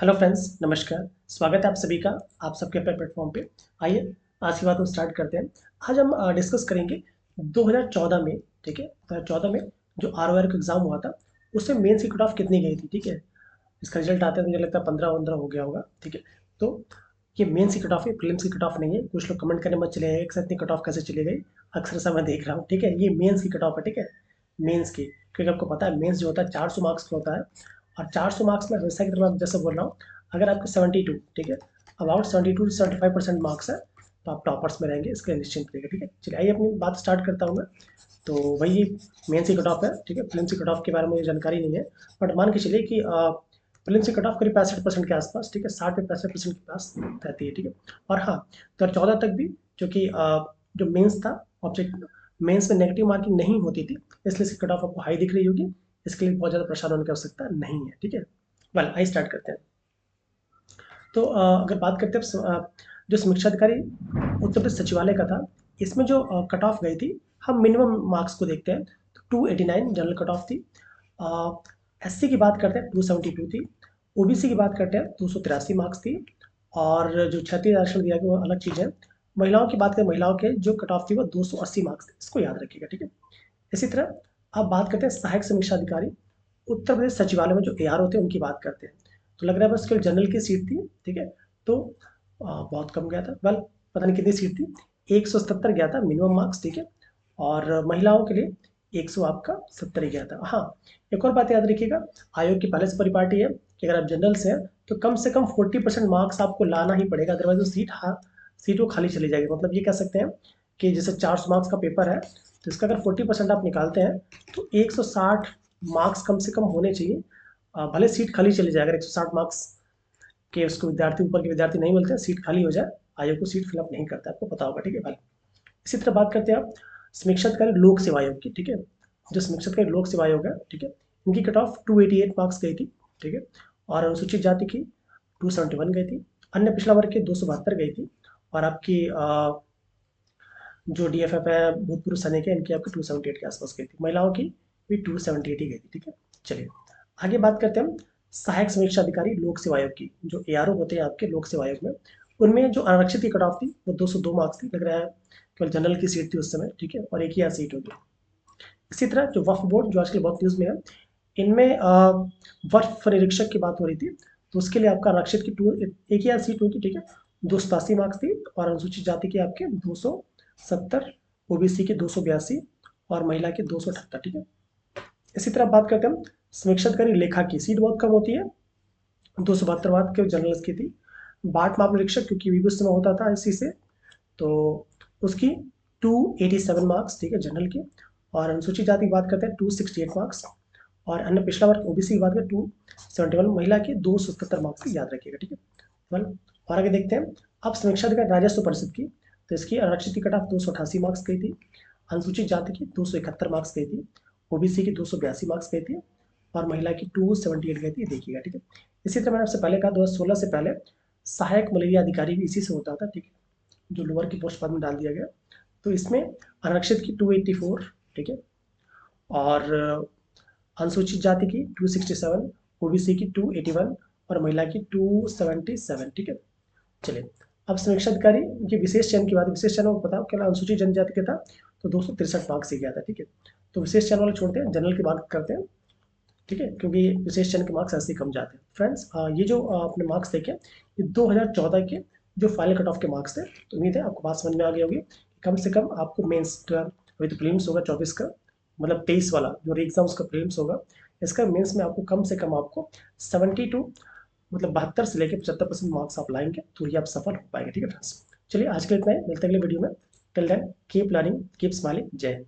Hello friends, नमस्कार। स्वागत है आप सभी का आप सबके अपने प्लेटफॉर्म पे। आइए आज की बात हम स्टार्ट करते हैं। आज हम डिस्कस करेंगे 2014 में। ठीक है, 2014 में जो आर का एग्ज़ाम हुआ था उसमें मेंस की कट ऑफ कितनी गई थी। ठीक है, इसका रिजल्ट आते हैं मुझे लगता है 15-15 हो गया होगा। ठीक है, तो ये मेंस की कट ऑफ है, प्रीलिम्स की कट ऑफ नहीं है। कुछ लोग कमेंट करने मत चले एक साथ इतनी कट ऑफ कैसे चली गई, अक्सर सा मैं देख रहा हूँ। ठीक है, ये मेंस की कट ऑफ है। ठीक है, मेंस की, क्योंकि आपको पता है मेंस जो होता है 400 मार्क्स का होता है। और 400 मार्क्स में हमेशा की तरह मैं जैसे बोल रहा हूँ, अगर आपके 72, ठीक है, अबाउट 72 से 75% मार्क्स है तो आप टॉपर्स में रहेंगे, इसके लिए निश्चिंत रहिएगा। ठीक है, चलिए आइए अपनी बात स्टार्ट करता हूँ मैं। तो वही मेंस की कट ऑफ है। ठीक है, प्रीलिम्स की कट ऑफ के बारे में मुझे जानकारी नहीं है, बट मान के चलिए कि प्रीलिम्स की कट ऑफ करीब 65% के आसपास, ठीक है, 60 से 65% के पास रहती है। ठीक है, और हाँ, 2014 तक भी, जो कि जो मेंस था, ऑब्जेक्ट मेंस में नेगेटिव मार्किंग नहीं होती थी, इसलिए इसकी कट ऑफ आपको हाई दिख रही होगी। इसके लिए बहुत ज़्यादा परेशान होने की आवश्यकता नहीं है। ठीक है, वेल आइए स्टार्ट करते हैं। तो अगर बात करते हैं जो समीक्षा अधिकारी उत्तर प्रदेश सचिवालय का था, इसमें जो कट ऑफ गई थी, हम मिनिमम मार्क्स को देखते हैं तो 289 जनरल कट ऑफ थी। एससी की बात करते हैं 272 थी। ओबीसी की बात करते हैं 283 मार्क्स थी। और जो क्षत्रिय आरक्षण दिया गया वो अलग चीज़ है। महिलाओं की बात करें, महिलाओं के जो कट ऑफ थी वो 280 मार्क्स थी, इसको याद रखिएगा। ठीक है, इसी तरह अब बात करते हैं सहायक समीक्षा अधिकारी उत्तर प्रदेश सचिवालय में जो एआर होते हैं उनकी बात करते हैं। तो लग रहा है बस केवल जनरल की सीट थी। ठीक है, तो बहुत कम गया था। वेल, पता नहीं कितनी सीट थी, 177 गया था मिनिमम मार्क्स। ठीक है, और महिलाओं के लिए 100 आपका 70 ही गया था। हाँ, एक और बात याद रखिएगा, आयोग की पहले से परिपाटी है कि अगर आप जनरल से हैं तो कम से कम 40% मार्क्स आपको लाना ही पड़ेगा, अदरवाइज वो सीट वो खाली चली जाएगी। मतलब ये कह सकते हैं कि जैसे 400 मार्क्स का पेपर है, तो इसका अगर 40% आप निकालते हैं तो 160 मार्क्स कम से कम होने चाहिए। भले सीट खाली चली जाए, अगर 160 मार्क्स के उसको विद्यार्थी, ऊपर के विद्यार्थी नहीं मिलते हैं, सीट खाली हो जाए, आयोग को सीट फिलअप नहीं करता, आपको पता होगा। ठीक है भाई, इसी तरह बात करते हैं आप समीक्षा अधिकारी लोक सेवा आयोग की। ठीक है, जो समीक्षा अधिकारी लोक सेवा आयोग है, ठीक है, इनकी कट ऑफ 288 मार्क्स गई थी। ठीक है, और अनुसूचित जाति की 271 गई थी। अन्य पिछड़ा वर्ग की 272 गई थी। और आपकी जो डीएफएफ है, भूतपूर्व सैनिक है, इनकी आपकी 278 के आसपास गई थी। महिलाओं की भी 278 ही गई थी। ठीक है, चलिए आगे बात करते हैं हम सहायक समीक्षा अधिकारी लोक सेवा आयोग की। जो एआरओ होते हैं आपके लोक सेवा आयोग में, उनमें जो आरक्षित की कट ऑफ थी वो 202 मार्क्स थी। लग रहा है केवल जनरल की सीट थी उस समय। ठीक है, और एक ही यहाँ सीट होगी। इसी तरह जो वक्फ बोर्ड जो आजकल बहुत न्यूज़ में है, इनमें वक्फ निरीक्षक की बात हो रही थी, तो उसके लिए आपका आरक्षित की एक ही यहाँ सीट होगी। ठीक है, 287 मार्क्स थी। और अनुसूचित जाति के आपके 270, ओबीसी के 282 और महिला के 278। ठीक है, इसी तरह बात करते हैं हम समीक्षा अधिकारी लेखा की, सीट बहुत कम होती है, 272 मार्क्स के जनरल की थी। बाट माप निरीक्षक, क्योंकि भी उस समय होता था इसी से, तो उसकी 287 मार्क्स। ठीक है, जनरल की। और अनुसूचित जाति की बात करते हैं 268 मार्क्स। और अन्य पिछड़ा वर्ग ओबीसी की बात करें 271, महिला की 277 मार्क्स की, याद रखिएगा। ठीक है, वेल, और आगे देखते हैं अब समीक्षा अधिकारी राजस्व परिषद की। तो इसकी आरक्षित की कट ऑफ 288 मार्क्स गई थी। अनुसूचित जाति की 271 मार्क्स गई थी। ओबीसी की 282 मार्क्स गई थी। और महिला की 278 गई थी, देखिएगा। ठीक है, इसी तरह मैंने आपसे पहले कहा 2016 से पहले सहायक मलेरिया अधिकारी भी इसी से होता था। ठीक है, जो लोअर की पोस्ट बाद में डाल दिया गया। तो इसमें आरक्षित की 284। ठीक है, और अनुसूचित जाति की 267, ओबीसी की 281 और महिला की 277। ठीक है, चलिए अब समीक्षा अधिकारी के विशेष चयन की बात। विशेष चयन को पता हो क्या, अनुसूचित जनजाति का था तो 263 मार्क्स से गया था। ठीक है, तो विशेष चयन वाला छोड़ते हैं, जनरल की बात करते हैं। ठीक है, क्योंकि विशेष चयन के मार्क्स ऐसे ही कम जाते हैं। फ्रेंड्स, ये जो आपने मार्क्स देखे, ये 2014 के जो फाइनल कट ऑफ के मार्क्स थे। तो उम्मीद है आपको बात समझ में आ गई होगी। कम से कम आपको मेंस, अभी तो प्रीलिम्स होगा 24 का, मतलब 23 वाला जो एग्जाम उसका प्रीलिम्स होगा, इसका मेंस में आपको कम से कम आपको 72, मतलब 72 से लेकर 75% मार्क्स आप लाएंगे तो ये आप सफल हो पाएंगे। ठीक है फ्रेंड्स, चलिए आज के लिए इतना ही, मिलते हैं अगले वीडियो में। Till then keep learning, keep smiling, जय हिंद।